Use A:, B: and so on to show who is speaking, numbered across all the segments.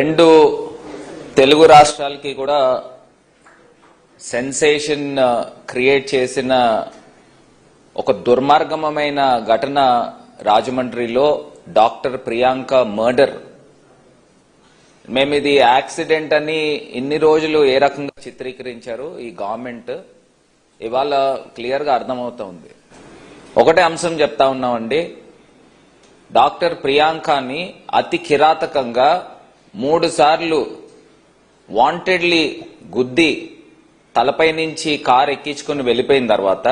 A: రెండు తెలుగు రాష్ట్రాలకి కూడా సెన్సేషన్ క్రియేట్ చేసిన ఒక దుర్మార్గమైన ఘటన రాజమండ్రిలో డాక్టర్ ప్రియాంక మర్డర్. మేము ఇది యాక్సిడెంట్ అని ఇన్ని రోజులు ఏ రకంగా చిత్రీకరించారు ఈ గవర్నమెంట్ ఇవాళ క్లియర్ గా అర్థమవుతోంది. ఒకటే అంశం చెప్తా ఉన్నామండి, డాక్టర్ ప్రియాంకని అతి కిరాతకంగా 3 సార్లు వాంటెడ్లీ గుద్ది తలపై నుంచి కారు ఎక్కించుకుని వెళ్లిపోయిన తర్వాత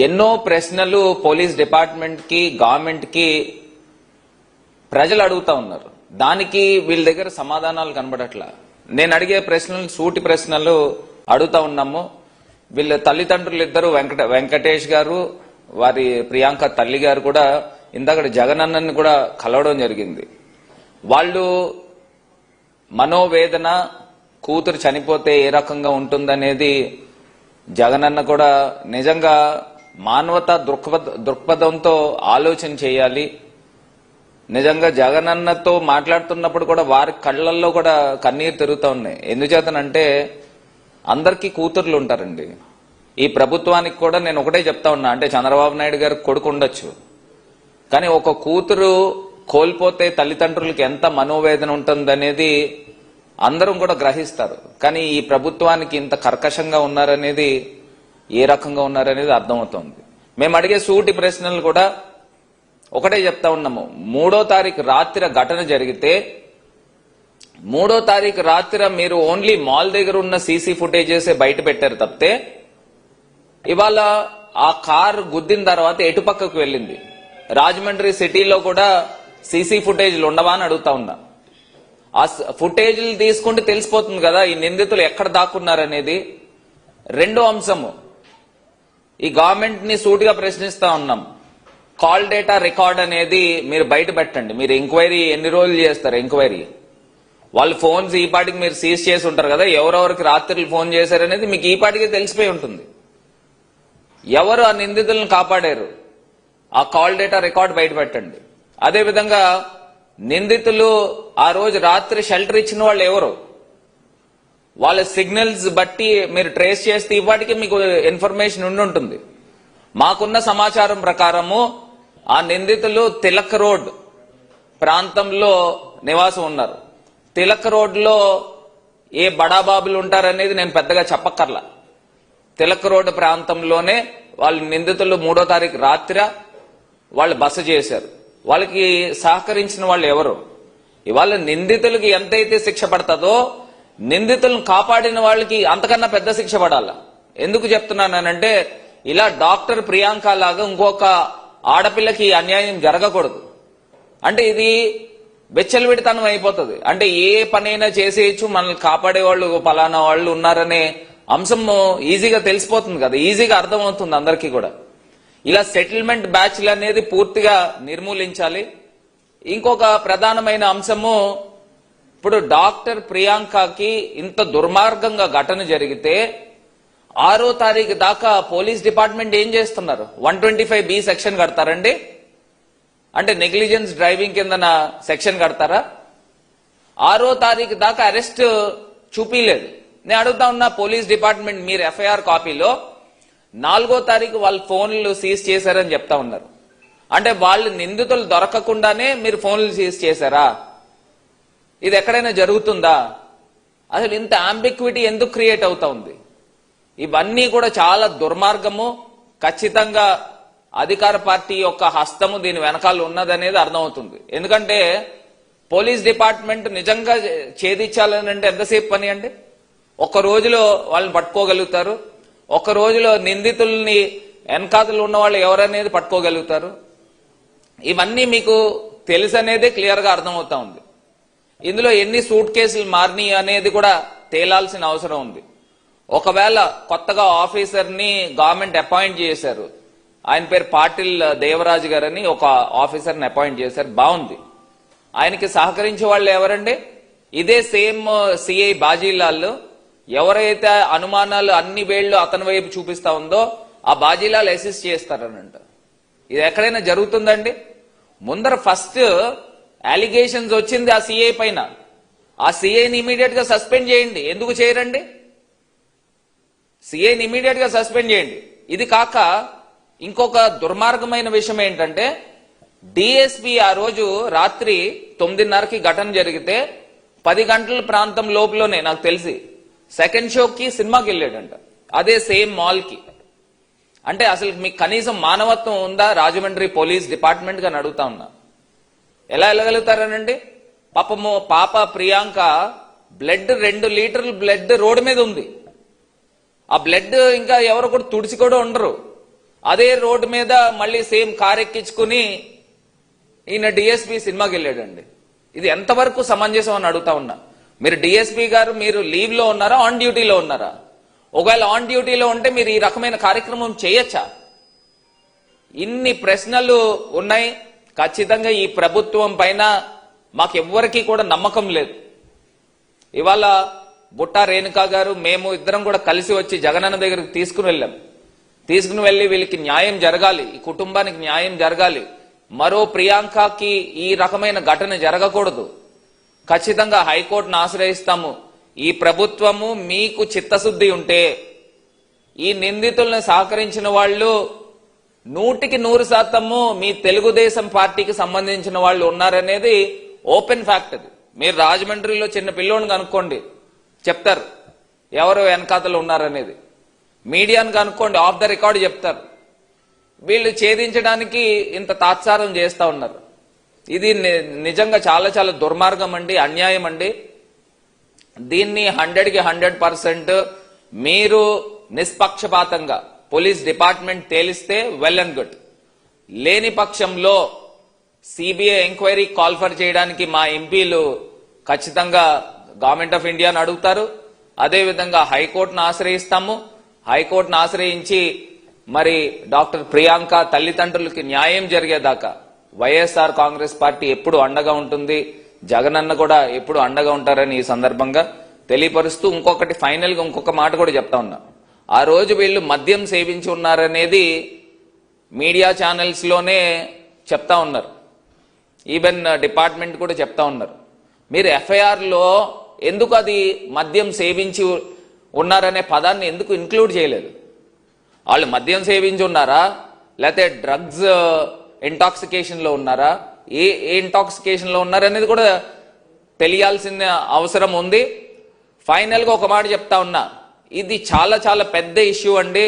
A: ఎన్నో ప్రశ్నలు పోలీస్ డిపార్ట్మెంట్ కి గవర్నమెంట్ కి ప్రజలు అడుగుతా ఉన్నారు. దానికి వీళ్ళ దగ్గర సమాధానాలు కనబడట్లా. నేను అడిగే ప్రశ్నలు సూటి ప్రశ్నలు అడుగుతా ఉన్నాము. వీళ్ళ తల్లిదండ్రులు ఇద్దరు వెంకటేష్ గారు, వారి ప్రియాంక తల్లి గారు కూడా ఇందాక జగనన్నని కూడా కలవడం జరిగింది. వాళ్ళు మనోవేదన, కూతురు చనిపోతే ఏ రకంగా ఉంటుందనేది జగనన్న కూడా నిజంగా మానవతా దృక్పథంతో ఆలోచన చేయాలి. నిజంగా జగనన్నతో మాట్లాడుతున్నప్పుడు కూడా వారి కళ్లల్లో కూడా కన్నీరు తిరుగుతూ ఉన్నాయి. ఎందుచేతనంటే అందరికీ కూతుర్లు ఉంటారండి. ఈ ప్రభుత్వానికి కూడా నేను ఒకటే చెప్తా ఉన్నా, అంటే చంద్రబాబు నాయుడు గారు కొడుకు ఉండొచ్చు, కానీ ఒక కూతురు కోల్పోతే తల్లిదండ్రులకి ఎంత మనోవేదన ఉంటుందనేది అందరం కూడా గ్రహిస్తారు. కానీ ఈ ప్రభుత్వానికి ఇంత కర్కశంగా ఉన్నారనేది, ఏ రకంగా ఉన్నారనేది అర్థమవుతోంది. మేము అడిగే సూటి ప్రశ్నలు కూడా ఒకటే చెప్తా ఉన్నాము. 3వ తారీఖు రాత్రి ఘటన జరిగితే 3వ తారీఖు రాత్రి మీరు ఓన్లీ మాల్ దగ్గర ఉన్న సీసీ ఫుటేజెస్ బయట పెట్టారు తప్పితే ఇవాళ ఆ కారు గుద్దిన తర్వాత ఎటుపక్కకు వెళ్ళింది, రాజమండ్రి సిటీలో కూడా సీసీ ఫుటేజ్లు ఉండవా అని అడుగుతా ఉన్నా. ఆ ఫుటేజ్లు తీసుకుంటే తెలిసిపోతుంది కదా ఈ నిందితులు ఎక్కడ దాక్కున్నారనేది. రెండో అంశము, ఈ గవర్నమెంట్ ని సూటిగా ప్రశ్నిస్తా ఉన్నాం. కాల్ డేటా రికార్డ్ అనేది మీరు బయట పెట్టండి. మీరు ఎంక్వైరీ ఎన్ని రోజులు చేస్తారు? ఎంక్వైరీ వాళ్ళు ఫోన్స్ ఈ పాటికి మీరు సీజ్ చేసి ఉంటారు కదా, ఎవరెవరికి రాత్రులు ఫోన్ చేశారనేది మీకు ఈ పాటికి తెలిసిపోయి ఉంటుంది. ఎవరు ఆ నిందితులను కాపాడారు? ఆ కాల్ డేటా రికార్డ్ బయట పెట్టండి. అదేవిధంగా నిందితులు ఆ రోజు రాత్రి షెల్టర్ ఇచ్చిన వాళ్ళు ఎవరు, వాళ్ళ సిగ్నల్స్ బట్టి మీరు ట్రేస్ చేస్తే ఇవాటికి మీకు ఇన్ఫర్మేషన్ ఉండి ఉంటుంది. మాకున్న సమాచారం ప్రకారము ఆ నిందితులు తిలక్ రోడ్ ప్రాంతంలో నివాసం ఉన్నారు. తిలక్ రోడ్ లో ఏ బడాబాబులు ఉంటారనేది నేను పెద్దగా చెప్పక్కర్లా. తిలక్ రోడ్ ప్రాంతంలోనే వాళ్ళు నిందితులు 3వ తారీఖు రాత్రి వాళ్ళు బస చేశారు. వాళ్ళకి సహకరించిన వాళ్ళు ఎవరు? ఇవాళ నిందితులకి ఎంతైతే శిక్ష పడుతుందో నిందితులను కాపాడిన వాళ్ళకి అంతకన్నా పెద్ద శిక్ష పడాలా. ఎందుకు చెప్తున్నానంటే ఇలా డాక్టర్ ప్రియాంక లాగా ఇంకొక ఆడపిల్లకి అన్యాయం జరగకూడదు. అంటే ఇది వెచ్చలవిడితనం అయిపోతుంది. అంటే ఏ పనైనా చేసేయచ్చు, మనల్ని కాపాడే వాళ్ళు పలానా వాళ్ళు ఉన్నారనే అంశం ఈజీగా తెలిసిపోతుంది కదా, ఈజీగా అర్థమవుతుంది అందరికీ కూడా. ఇలా సెటిల్మెంట్ బ్యాచ్లు అనేది పూర్తిగా నిర్మూలించాలి. ఇంకొక ప్రధానమైన అంశము, ఇప్పుడు డాక్టర్ ప్రియాంకకి ఇంత దుర్మార్గంగా ఘటన జరిగితే 6వ తారీఖు దాకా పోలీస్ డిపార్ట్మెంట్ ఏం చేస్తున్నారు? 125B section కడతారండి? అంటే నెగ్లిజెన్స్ డ్రైవింగ్ కింద సెక్షన్ కడతారా? 6వ తారీఖు దాకా అరెస్ట్ చూపిలేదు. నేను అడుగుతా ఉన్నా పోలీస్ డిపార్ట్మెంట్, మీరు ఎఫ్ఐఆర్ కాపీలో 4వ తారీఖు వాళ్ళ ఫోన్లు సీజ్ చేశారని చెప్తా ఉన్నారు. అంటే వాళ్ళు నిందితులు దొరకకుండానే మీరు ఫోన్లు సీజ్ చేశారా? ఇది ఎక్కడైనా జరుగుతుందా? అసలు ఇంత అంబిక్విటీ ఎందుకు క్రియేట్ అవుతా ఉంది? ఇవన్నీ కూడా చాలా దుర్మార్గము. ఖచ్చితంగా అధికార పార్టీ యొక్క హస్తము దీని వెనకాల ఉన్నదనేది అర్థమవుతుంది. ఎందుకంటే పోలీస్ డిపార్ట్మెంట్ నిజంగా ఛేదించాలని అంటే ఎంతసేపు పని అండి? ఒక్క రోజులో వాళ్ళని పట్టుకోగలుగుతారు. ఒక రోజులో నిందితుల్ని వెనకాతలు ఉన్న వాళ్ళు ఎవరనేది పట్టుకోగలుగుతారు. ఇవన్నీ మీకు తెలుసనేదే క్లియర్ గా అర్థమవుతా ఉంది. ఇందులో ఎన్ని సూట్ కేసులు మారినాయి అనేది కూడా తేలాల్సిన అవసరం ఉంది. ఒకవేళ కొత్తగా ఆఫీసర్ని గవర్నమెంట్ అపాయింట్ చేశారు, ఆయన పేరు పాటిల్ దేవరాజు గారని ఒక ఆఫీసర్ని అపాయింట్ చేశారు, బాగుంది. ఆయనకి సహకరించే వాళ్ళు ఎవరండి? ఇదే సేమ్ సిఐ బాజీలాల్ ఎవరైతే అనుమానాలు అన్ని వేళ్లు అతని వైపు చూపిస్తా ఉందో ఆ బాజీలాల్ అసిస్ట్ చేస్తారనంట. ఇది ఎక్కడైనా జరుగుతుందండి? ముందర ఫస్ట్ అలిగేషన్స్ వచ్చింది ఆ సిఐ పైన. ఆ సిఐని ఇమీడియట్ గా సస్పెండ్ చేయండి. ఎందుకు చేయరండి? సిఐని ఇమీడియట్ గా సస్పెండ్ చేయండి. ఇది కాక ఇంకొక దుర్మార్గమైన విషయం ఏంటంటే, డిఎస్పీ ఆ రోజు రాత్రి 9:30కి ఘటన జరిగితే 10 గంటల ప్రాంతం లోపలనే నాకు తెలిసి సెకండ్ షోకి సినిమాకి వెళ్ళాడంట, అదే సేమ్ మాల్ కి. అంటే అసలు మీకు కనీసం మానవత్వం ఉందా రాజమండ్రి పోలీస్ డిపార్ట్మెంట్ గా అడుగుతా ఉన్నా. ఎలా వెళ్ళగలుగుతారనండి? పాపము పాప ప్రియాంక బ్లడ్ 2 లీటర్ల బ్లడ్ రోడ్డు మీద ఉంది. ఆ బ్లడ్ ఇంకా ఎవరు కూడా తుడిచి కూడా ఉండరు. అదే రోడ్డు మీద మళ్ళీ సేమ్ కార్ ఎక్కించుకుని ఈయన డిఎస్పీ సినిమాకి వెళ్ళాడండి. ఇది ఎంతవరకు సమంజసం అని అడుగుతా ఉన్నా. మీరు డిఎస్పీ గారు మీరు లీవ్ లో ఉన్నారా, ఆన్ డ్యూటీలో ఉన్నారా? ఒకవేళ ఆన్ డ్యూటీలో ఉంటే మీరు ఈ రకమైన కార్యక్రమం చేయొచ్చా? ఇన్ని ప్రశ్నలు ఉన్నాయి. ఖచ్చితంగా ఈ ప్రభుత్వం పైన మాకెవ్వరికీ కూడా నమ్మకం లేదు. ఇవాళ బుట్టా రేణుకా గారు మేము ఇద్దరం కూడా కలిసి వచ్చి జగనన్న దగ్గరకు తీసుకుని వెళ్ళి వీళ్ళకి న్యాయం జరగాలి, ఈ కుటుంబానికి న్యాయం జరగాలి, మరో ప్రియాంకకి ఈ రకమైన ఘటన జరగకూడదు. ఖచ్చితంగా హైకోర్టును ఆశ్రయిస్తాము. ఈ ప్రభుత్వము మీకు చిత్తశుద్ధి ఉంటే ఈ నిందితులను సహకరించిన వాళ్ళు 100% మీ తెలుగుదేశం పార్టీకి సంబంధించిన వాళ్ళు ఉన్నారనేది ఓపెన్ ఫ్యాక్ట్. అది మీరు రాజమండ్రిలో చిన్న పిల్లోని కనుక్కోండి, చెప్తారు ఎవరు వెనకాతలు ఉన్నారనేది. మీడియాను కనుక్కోండి, ఆఫ్ ద రికార్డ్ చెప్తారు. వీళ్ళు ఛేదించడానికి ఇంత తాత్సారం చేస్తా ఉన్నారు. ఇది నిజంగా చాలా చాలా దుర్మార్గం అండి, అన్యాయం అండి. దీన్ని 100కి 100% మీరు నిష్పక్షపాతంగా పోలీస్ డిపార్ట్మెంట్ తేలిస్తే వెల్ అండ్ గుడ్. లేని పక్షంలో సిబిఐ ఎంక్వైరీ కాల్ఫర్ చేయడానికి మా ఎంపీలు ఖచ్చితంగా గవర్నమెంట్ ఆఫ్ ఇండియాను అడుగుతారు. అదేవిధంగా హైకోర్టును ఆశ్రయిస్తాము. హైకోర్టును ఆశ్రయించి మరి డాక్టర్ ప్రియాంక తల్లిదండ్రులకి న్యాయం జరిగేదాకా వైఎస్ఆర్ కాంగ్రెస్ పార్టీ ఎప్పుడు అండగా ఉంటుంది, జగనన్న కూడా ఎప్పుడు అండగా ఉంటారని ఈ సందర్భంగా తెలియపరుస్తూ ఇంకొకటి ఫైనల్ గా ఇంకొక మాట కూడా చెప్తా ఉన్నా. ఆ రోజు వీళ్ళు మద్యం సేవించి ఉన్నారనేది మీడియా ఛానల్స్ లోనే చెప్తా ఉన్నారు, ఈవెన్ డిపార్ట్మెంట్ కూడా చెప్తా ఉన్నారు. మీరు ఎఫ్ఐఆర్ లో ఎందుకు అది మద్యం సేవించి ఉన్నారనే పదాన్ని ఎందుకు ఇంక్లూడ్ చేయలేదు? వాళ్ళు మద్యం సేవించి ఉన్నారా, లేకపోతే డ్రగ్స్ ఇంటాక్సికేషన్ లో ఉన్నారా, ఏ ఇంటాక్సికేషన్ లో ఉన్నారనేది కూడా తెలియాల్సిన అవసరం ఉంది. ఫైనల్ గా ఒక మాట చెప్తా ఉన్నా, ఇది చాలా చాలా పెద్ద ఇష్యూ అండి.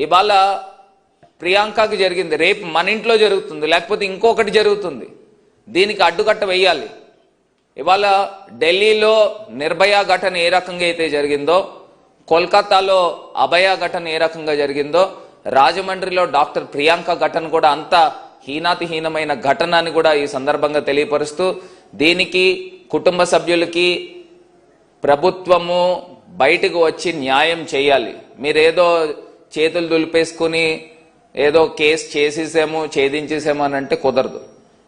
A: ఇవాళ ప్రియాంకకి జరిగింది, రేపు మన ఇంట్లో జరుగుతుంది, లేకపోతే ఇంకొకటి జరుగుతుంది. దీనికి అడ్డుకట్ట వేయాలి. ఇవాళ ఢిల్లీలో నిర్భయ ఘటన ఏ రకంగా అయితే జరిగిందో, కోల్కతాలో అభయ ఘటన ఏ రకంగా జరిగిందో, రాజమండ్రిలో డాక్టర్ ప్రియాంక ఘటన కూడా అంత హీనాతిహీనమైన ఘటన అని కూడా ఈ సందర్భంగా తెలియపరుస్తూ, దీనికి కుటుంబ సభ్యులకి ప్రభుత్వము బయటకు వచ్చి న్యాయం చేయాలి. మీరేదో చేతులు దులిపేసుకుని ఏదో కేసు చేసేసాము ఛేదించేసాము అని అంటే కుదరదు.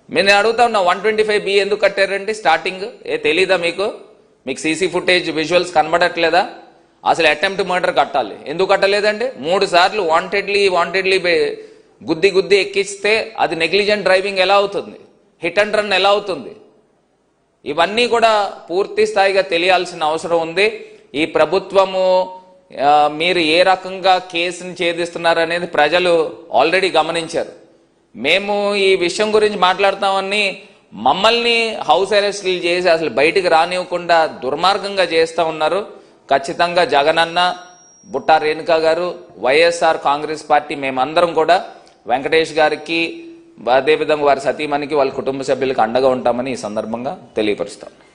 A: నేను అడుగుతా ఉన్నా, 125B ఎందుకు కట్టారండి స్టార్టింగ్? తెలీదా మీకు? సీసీ ఫుటేజ్ విజువల్స్ కనబడట్లేదా? అసలు అటెంప్ట్ మర్డర్ కట్టాలి. ఎందుకు కట్టలేదండి? 3 సార్లు వాంటెడ్లీ గుద్ది ఎక్కిస్తే అది నెగ్లిజెంట్ డ్రైవింగ్ ఎలా అవుతుంది? హిట్ అండ్ రన్ ఎలా అవుతుంది? ఇవన్నీ కూడా పూర్తి స్థాయిగా తెలియాల్సిన అవసరం ఉంది. ఈ ప్రభుత్వము మీరు ఏ రకంగా కేసును ఛేదిస్తున్నారనేది ప్రజలు ఆల్రెడీ గమనించారు. మేము ఈ విషయం గురించి మాట్లాడతామని మమ్మల్ని హౌస్ అరెస్టులు చేసి అసలు బయటికి రానివ్వకుండా దుర్మార్గంగా చేస్తూ ఉన్నారు. ఖచ్చితంగా జగనన్న, బుట్టా రేణుకా గారు, వైఎస్ఆర్ కాంగ్రెస్ పార్టీ మేమందరం కూడా వెంకటేష్ గారికి అదేవిధంగా వారి సతీమణికి వాళ్ళ కుటుంబ సభ్యులకు అండగా ఉంటామని ఈ సందర్భంగా తెలియపరుస్తాం.